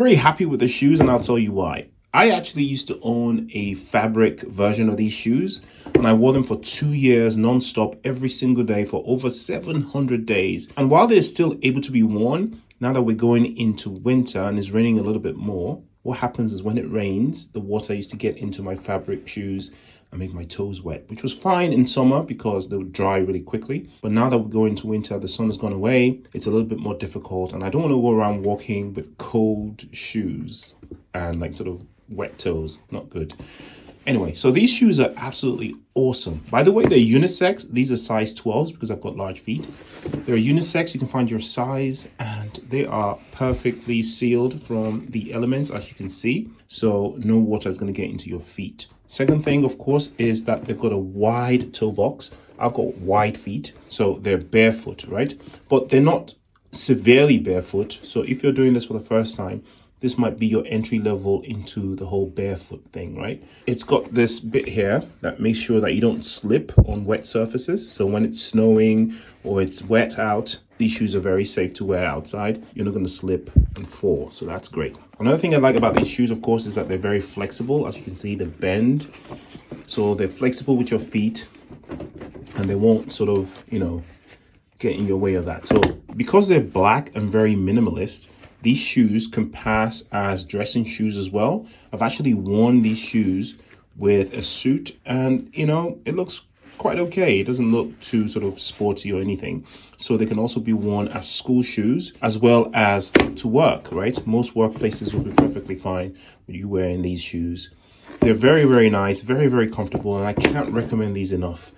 Very happy with the shoes, and I'll tell you why. I actually used to own a fabric version of these shoes, and I wore them for 2 years non-stop every single day for over 700 days. And while they're still able to be worn, now that we're going into winter and it's raining a little bit more, what happens is when it rains, the water used to get into my fabric shoes and make my toes wet, which was fine in summer because they would dry really quickly. But now that we're going into winter, the sun has gone away, it's a little bit more difficult, and I don't want to go around walking with cold shoes and like sort of wet toes. Not good. Anyway, so these shoes are absolutely awesome. By the way, they're unisex. These are size 12s because I've got large feet. They're unisex. You can find your size, and they are perfectly sealed from the elements, as you can see. So no water is going to get into your feet. Second thing, of course, is that they've got a wide toe box. I've got wide feet, so they're barefoot, right? But they're not severely barefoot. So if you're doing this for the first time, this might be your entry level into the whole barefoot thing, right? It's got this bit here that makes sure that you don't slip on wet surfaces. So when it's snowing or it's wet out, these shoes are very safe to wear outside. You're not going to slip and fall. So that's great. Another thing I like about these shoes, of course, is that they're very flexible. As you can see, they bend. So they're flexible with your feet and they won't sort of, get in your way of that. So because they're black and very minimalist, these shoes can pass as dressing shoes as well. I've actually worn these shoes with a suit and, it looks quite okay. It doesn't look too sort of sporty or anything. So they can also be worn as school shoes as well as to work, right? Most workplaces will be perfectly fine with you wearing these shoes. They're very, very nice, very, very comfortable, and I can't recommend these enough.